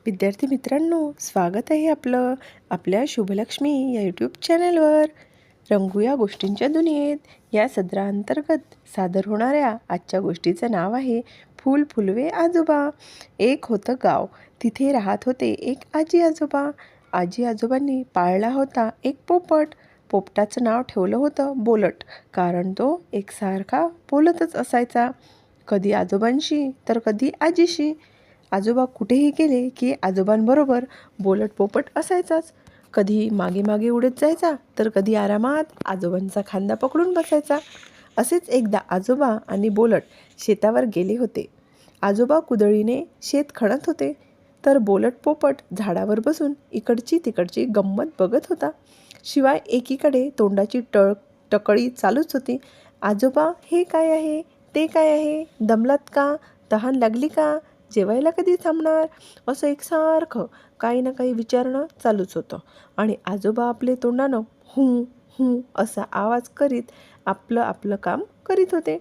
विद्यार्थी मित्रांनो, स्वागत आहे आपलं आपल्या शुभलक्ष्मी या यूट्यूब चॅनलवर. रंगूया गोष्टींच्या दुनियेत या सदराअंतर्गत सादर होणाऱ्या आजच्या गोष्टीचं नाव आहे फूल फुलवे आजोबा. एक होतं गाव. तिथे राहत होते एक आजी आजोबा. आजी आजोबांनी पाळला होता एक पोपट. पोपटाचं नाव ठेवलं होतं बोलट, कारण तो एकसारखा बोलतच असायचा, कधी आजोबांशी तर कधी आजीशी. आजोबा कुठेही गेले की आजोबांबरोबर बोलट पोपट असायचाच. कधी मागे मागे उडत जायचा तर कधी आरामात आजोबांचा खांदा पकडून बसायचा. असेच एकदा आजोबा आणि बोलट शेतावर गेले होते. आजोबा कुदळीने शेत खणत होते, तर बोलट पोपट झाडावर बसून इकडची तिकडची गंमत बघत होता. शिवाय एकीकडे तोंडाची टकळी चालूच होती. आजोबा, हे काय आहे, ते काय आहे, दमलात का, तहान लागली का, जेवायला कधी थांबणार, असं एकसारखं काही ना काही विचारणं चालूच होतं. आणि आजोबा आपले तोंडानं हूं हूं असा आवाज करीत आपलं आपलं काम करीत होते.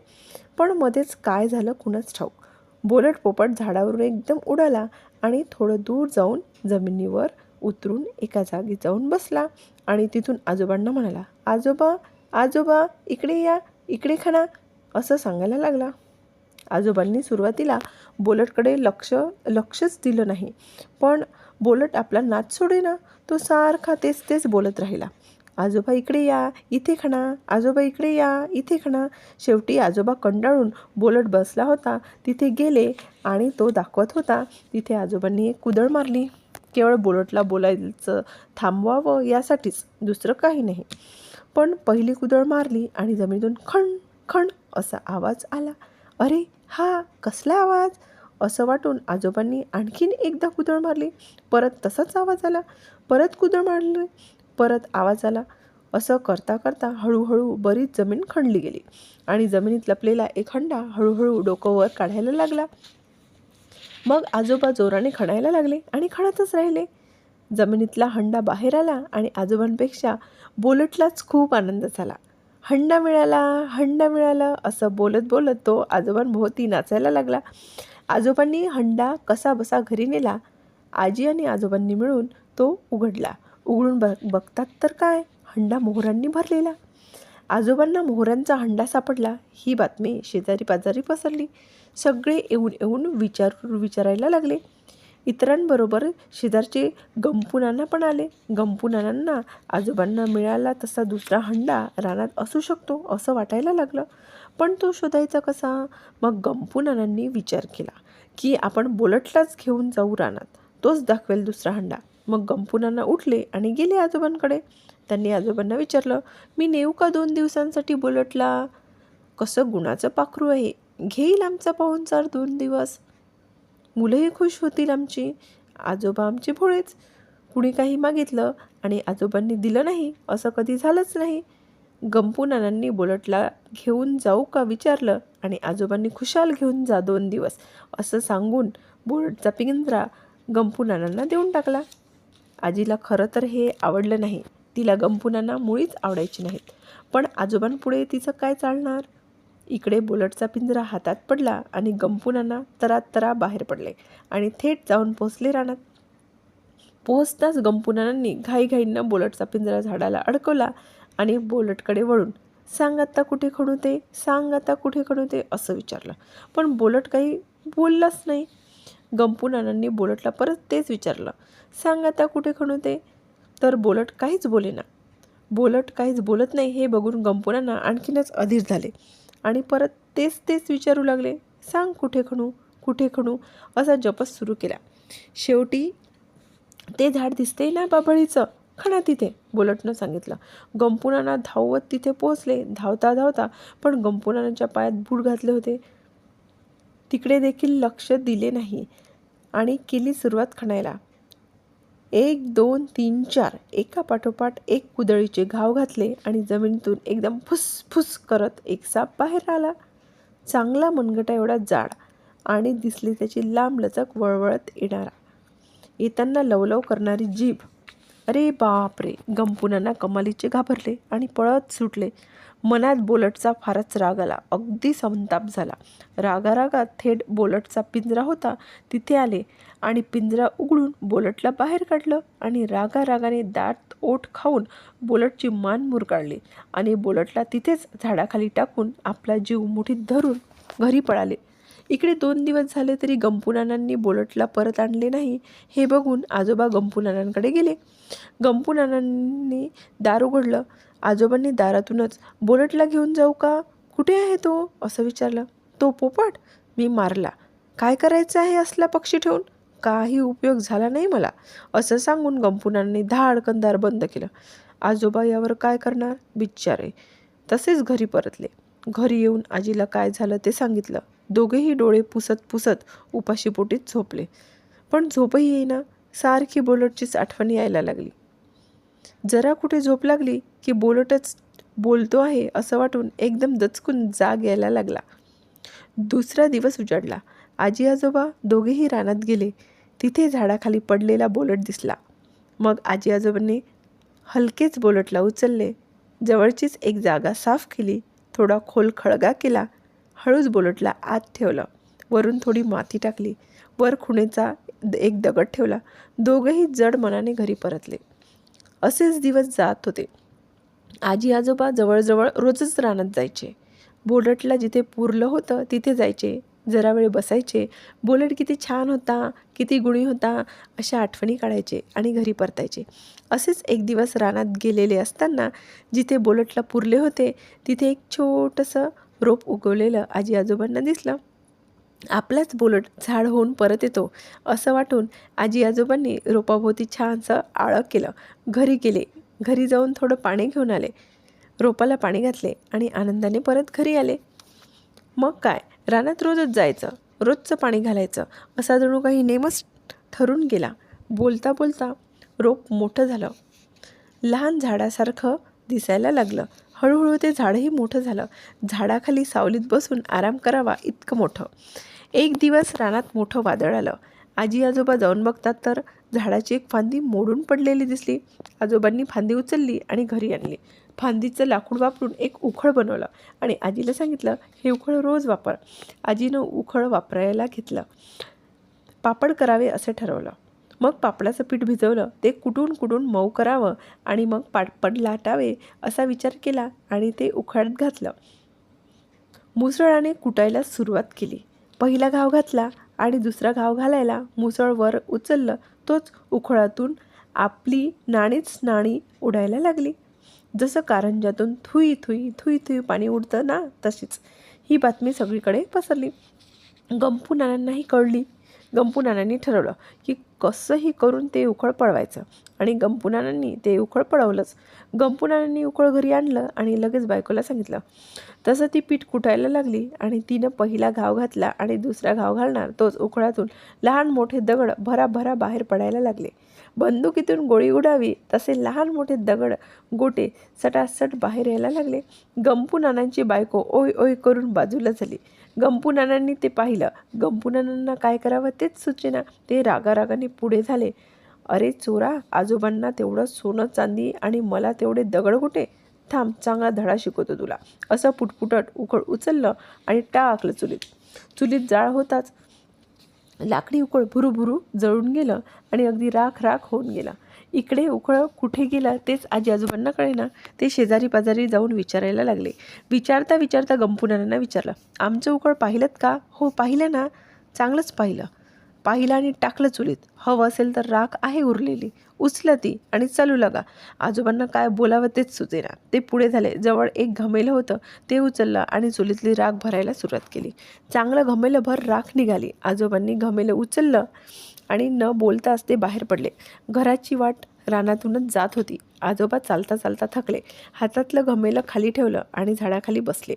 पण मध्येच काय झालं कुणाच ठाऊक. बोलट पोपट झाडावरून एकदम उडाला आणि थोडं दूर जाऊन जमिनीवर उतरून एका जागी जाऊन बसला आणि तिथून आजोबांना म्हणाला, आजोबा, आजोबा, इकडे या, इकडे खणा, असं सांगायला लागला. आजोबांनी सुरुवातीला बोलटकडे लक्षच दिलं नाही, पण बोलट आपला नाच सोडेना. तो सारखा तेच तेच बोलत राहिला, आजोबा इकडे या, इथे खणा, आजोबा इकडे या, इथे खणा. शेवटी आजोबा कंटाळून बोलट बसला होता तिथे गेले आणि तो दाखवत होता तिथे आजोबांनी एक कुदळ मारली. केवळ बोलटला बोलायचं थांबवावं यासाठीच, दुसरं काही नाही. पण पहिली कुदळ मारली आणि जमिनीतून खण खण असा आवाज आला. अरे, हा कसला आवाज, असं वाटून आजोबांनी आणखीन एकदा कुदळ मारली. परत तसाच आवाज आला. परत कुदळ मारली, परत आवाज आला. असं करता करता हळूहळू बरीच जमीन खणली गेली आणि जमिनीत लपलेला एक हंडा हळूहळू डोकं वर काढायला लागला. मग आजोबा जोराने खणायला लागले आणि खणतच राहिले. जमिनीतला हंडा बाहेर आला आणि आजोबांपेक्षा बोलटलाच खूप आनंद झाला. हंडा मिळाला, हंडा मिळाला, असं बोलत बोलत तो आजोबांभोवती नाचायला लागला. आजोबांनी हंडा कसा बसा घरी नेला. आजी आणि आजोबांनी मिळून तो उघडला. उघडून बघतात तर काय, हंडा मोहरांनी भरलेला. आजोबांना मोहरांचा हंडा सापडला ही बातमी शेजारी पाजारी पसरली. सगळे येऊन येऊन विचारायला लागले. इतरांबरोबर शेजारचे गंपूनाना पण आले. गंपूनानांना आजोबांना मिळाला तसा दुसरा हंडा रानात असू शकतो असं वाटायला लागलं. पण तो शोधायचा कसा? मग गंपूनानांनी विचार केला की आपण बोलटलाच घेऊन जाऊ रानात, तोच दाखवेल दुसरा हंडा. मग गंपूनाना उठले आणि गेले आजोबांकडे. त्यांनी आजोबांना विचारलं, मी नेऊ का 2 दिवसांसाठी बोलटला? कसं गुणाचं पाखरू आहे, घेईल आमचा पाहुणचार 2 दिवस. मुलंही खुश होतील आमची. आजोबा आमचे भोळेच. कुणी काही मागितलं आणि आजोबांनी दिलं नाही असं कधी झालंच नाही. गंपूनानांनी बोलटला घेऊन जाऊ का विचारलं आणि आजोबांनी खुशाल घेऊन जा 2 दिवस असं सांगून बोलटचा पिंजरा गंपूनानांना देऊन टाकला. आजीला खरं तर हे आवडलं नाही. तिला गंपूनाना मुळीच आवडायची नाहीत. पण आजोबांपुढे तिचं काय चालणार? इकडे बोलटचा पिंजरा हातात पडला आणि गंपूनाना तरा बाहेर पडले आणि थेट जाऊन पोहोचले रानात. पोहोचताच गंपूनानांनी घाईघाईंना बोलटचा पिंजरा झाडाला अडकवला आणि बोलटकडे वळून, सांग आता कुठे खणू ते, सांग आता कुठे खणू ते, असं विचारलं. पण बोलट काही बोललाच नाही. गंपूनानांनी बोलटला परत तेच विचारलं, सांग आता कुठे खणू ते, तर बोलट काहीच बोलेना. बोलट काहीच बोलत नाही हे बघून गंपूनाना आणखीनच अधीर झाले आणि परत तेच तेच विचारू लागले, सांग कुठे खणू, कुठे खणू, असा जपच सुरू केला. शेवटी ते झाड दिसते ना बाभळीचं, खणा तिथे, बोलटनं सांगितलं. गंपूनाना धावत तिथे पोहोचले, धावता धावता. पण गंपूनानाच्या पायात बूट घातले होते. तिकडे देखील लक्ष दिले नाही आणि केली सुरुवात खणायला. 1 2 3 4 एका पाठोपाठ एक कुदळीचे घाव घातले आणि जमिनीतून एकदम फुसफुस करत एक साप बाहेर आला. चांगला मनगटा एवढा जाड आणि दिसली त्याची लांबलचक वळवळत येणारा, येताना लवलव करणारी जीभ. अरे बाप रे! गंपूनाना कमालीचे घाबरले आणि पळत सुटले. मनात बोलटचा फारच राग आला, अगदी संताप झाला. रागारागात थेट बोलटचा पिंजरा होता तिथे आले आणि पिंजरा उघडून बोलटला बाहेर काढलं आणि रागारागाने दात ओठ खाऊन बोलटची मान मुरगाळली आणि बोलटला तिथेच झाडाखाली टाकून आपला जीव मुठीत धरून घरी पळाले. इकडे 2 दिवस झाले तरी गंपूनानांनी बोलटला परत आणले नाही. हे बघून आजोबा गंपूनानांकडे गेले. गंपूनानांनी दार उघडलं. आजोबांनी दारातूनच बोलटला घेऊन जाऊ का, कुठे आहे तो, असं विचारलं. तो पोपट मी मारला. काय करायचं आहे असला पक्षी ठेवून, काही उपयोग झाला नाही मला, असं सांगून गंपूनानांनी धाडकन दार बंद केलं. आजोबा यावर काय करणार बिचारे, तसेच घरी परतले. घरी येऊन आजीला काय झालं ते सांगितलं. दोघेही डोळे पुसत पुसत उपाशीपोटीत झोपले. पण झोपही येईना, सारखी बोलटचीच आठवण यायला लागली. जरा कुठे झोप लागली की बोलटच बोलतो आहे असं वाटून एकदम दचकून जाग यायला लागला. दुसरा दिवस उजाडला. आजी आजोबा दोघेही रानात गेले. तिथे झाडाखाली पडलेला बोलट दिसला. मग आजी आजोबांनी हलकेच बोलटला उचलले. जवळचीच एक जागा साफ केली. थोडा खोल खळगा केला. हळूच बोलटला आत ठेवलं. वरून थोडी माती टाकली. वर खुणेचा एक दगड ठेवला. दोघेही जड मनाने घरी परतले. असेच दिवस जात होते. आजी आजोबा जवळजवळ रोजच रानात जायचे. बोलटला जिथे पुरलं होतं तिथे जायचे. जरा वेळ बसायचे. बोलट किती छान होता, किती गुणी होता, अशा आठवणी काढायचे आणि घरी परतायचे. असेच एक दिवस रानात गेलेले असताना जिथे बोलटला पुरले होते तिथे एक छोटंसं रोप उगवलेलं आजी आजोबांना दिसलं. आपलाच बोलट झाड होऊन परत येतो असं वाटून आजी आजोबांनी रोपाभोवती छानसं आळं केलं. घरी गेले. घरी जाऊन थोडं पाणी घेऊन आले. रोपाला पाणी घातले आणि आनंदाने परत घरी आले. मग काय, रानात रोजच जायचं, रोजचं पाणी घालायचं, असा जणू काही नेमच ठरून गेला. बोलता बोलता रोप मोठं झालं. लहान झाडासारखं दिसायला लागलं. हळूहळू ते झाडही मोठं झालं. झाडाखाली सावलीत बसून आराम करावा इतकं मोठं. एक दिवस रानात मोठं वादळ आलं. आजी आजोबा जाऊन बघतात तर झाडाची एक फांदी मोडून पडलेली दिसली. आजोबांनी फांदी उचलली आणि घरी आणली. फांदीचं लाकूड वापरून एक उखळ बनवलं आणि आजीला सांगितलं, हे उखळ रोज वापर. आजीनं उखळ वापरायला घेतलं. पापड करावे असे ठरवलं. मग पापडाचं पीठ भिजवलं. ते कुटून कुटून मऊ करावं आणि मग पापड लाटावे असा विचार केला आणि ते उखळात घातलं. मुसळाने कुटायला सुरुवात केली. पहिला घाव घातला आणि दुसरा घाव घालायला मुसळ वर उचललं. तोच उखळातून आपली नाणीच नाणी उडायला लागली. जसं कारंजातून थुई थुई थुई थुई पाणी उडतं ना, तशीच ही बातमी सगळीकडे पसरली. गंपूनानांनाही कळली. गंपूनानांनी ठरवलं की कसंही करून ते उखळ पळवायचं आणि गंपूनानांनी ते उखळ पळवलंच. गंपूनानांनी उखळ घरी आणलं आणि लगेच बायकोला सांगितलं. तसं ती पीठ कुटायला लागली आणि तिनं पहिला घाव घातला आणि दुसरा घाव घालणार तोच उखळातून लहान मोठे दगड भराभरा बाहेर पडायला लागले. बंदुकीतून गोळी उडावी तसे लहान मोठे दगड गोटे सटासट बाहेर यायला लागले. गंपूनानांची बायको ओय ओय करून बाजूला झाली. गंपूनानांनी ते पाहिलं. गंपूनानांना काय करावं तेच सुचेना. ते रागारागाने पुढे झाले. अरे चोरा, आजोबांना तेवढं सोनं चांदी आणि मला तेवढे दगड कुठे, थांब चांगला धडा शिकवतो तुला, असं पुटपुटत उखळ उचललं आणि टाकलं चुलीत. चुलीत जाळ होताच लाकडी उखळ भुरूभुरू जळून गेलं आणि अगदी राख राख होऊन गेला. इकडे उखळ कुठे गेला तेच आजी आजोबांना कळेना. ते शेजारी पाजारी जाऊन विचारायला लागले. विचारता विचारता गंपूनानांना विचारलं, आमचं उखळ पाहिलंत का? हो पाहिलं ना, चांगलंच पाहिलं. पाहिलं आणि टाकलं चुलीत. हवं असेल तर राख आहे उरलेली, उचला ती आणि चालू लागा. आजोबांना काय बोलावं तेच सुचेना. ते पुढे झाले. जवळ एक घमेलं होतं, ते उचललं आणि चुलीतली राख भरायला सुरुवात केली. चांगलं घमेलंभर राख निघाली. आजोबांनी घमेलं उचललं आणि न बोलताच ते बाहेर पडले. घराची वाट रानातूनच जात होती. आजोबा चालता चालता थकले. हातातलं घमेलं खाली ठेवलं आणि झाडाखाली बसले.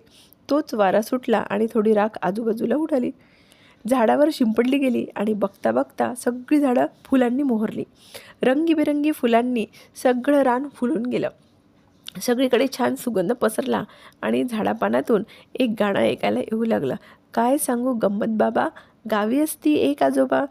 तोच वारा सुटला आणि थोडी राख आजूबाजूला उडाली. झाडावर शिंपडली गेली आणि बघता बघता सगळी झाडं फुलांनी मोहरली. रंगीबेरंगी फुलांनी सगळं रान फुलून गेलं. सगळीकडे छान सुगंध पसरला आणि झाडापानातून एक गाणं ऐकायला येऊ लागलं. काय सांगू गंमत बाबा, गावी असती एक आजोबा,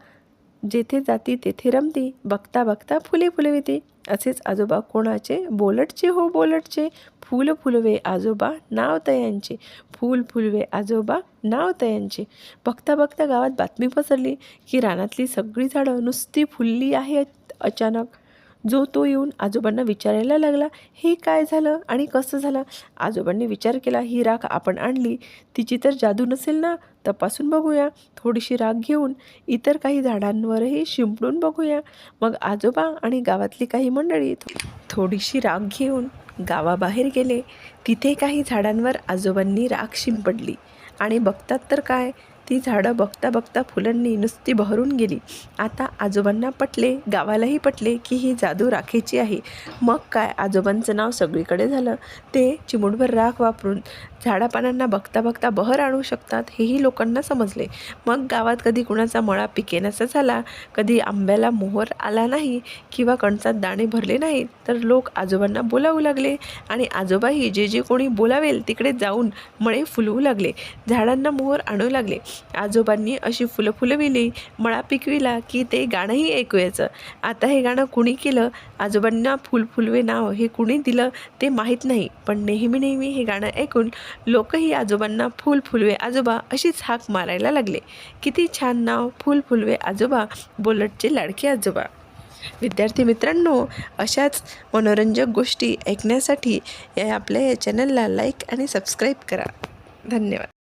जेथे जाती तेथे रमती, बघता बघता फुले फुलविती. असेच आजोबा कोणाचे, बोलटचे हो बोलटचे. फूल फुलवे आजोबा नाव तयांचे, फूल फुलवे आजोबा नाव तयांचे. बघता बघता गावात बातमी पसरली की रानातली सगळी झाडं नुसती फुलली आहेत. अचानक जो तो येऊन आजोबांना विचारायला लागला, हे काय झालं आणि कसं झालं. आजोबांनी विचार केला, ही राख आपण आणली, तिची तर जादू नसेल ना, तपासून बघूया. थोडीशी राख घेऊन इतर काही झाडांवरही शिंपडून बघूया. मग आजोबा आणि गावातली काही मंडळी थोडीशी राख घेऊन गावाबाहेर गेले. तिथे काही झाडांवर आजोबांनी राख शिंपडली आणि बघतात तर काय, ती झाडं बघता बघता फुलांनी नुसती बहरून गेली. आता आजोबांना पटले, गावालाही पटले की ही जादू राखेची आहे. मग काय, आजोबांचं नाव सगळीकडे झालं. ते चिमूटभर राख वापरून झाडापानांना बघता बघता बहर आणू शकतात हेही लोकांना समजले. मग गावात कधी कुणाचा मळा पिकेनासा झाला, कधी आंब्याला मोहर आला नाही किंवा कणसात दाणे भरले नाहीत, तर लोक आजोबांना बोलावू लागले आणि आजोबाही जे जे कोणी बोलावेल तिकडे जाऊन मळे फुलवू लागले, झाडांना मोहर आणू लागले. आजोबांनी अशी फुलं फुलविली, मळा पिकविला की ते गाणंही ऐकू यायचं. आता हे गाणं कुणी केलं, आजोबांना फूल फुलवे नाव हे कुणी दिलं ते माहीत नाही, पण नेहमी नेहमी हे गाणं ऐकून लोकही आजोबांना फूल फुलवे आजोबा अशीच हाक मारायला लागले. किती छान नाव, फूल फुलवे आजोबा, बोलटचे लाडके आजोबा. विद्यार्थी मित्रांनो, अशाच मनोरंजक गोष्टी ऐकण्यासाठी आपल्या या चॅनलला लाईक आणि सबस्क्राईब करा. धन्यवाद.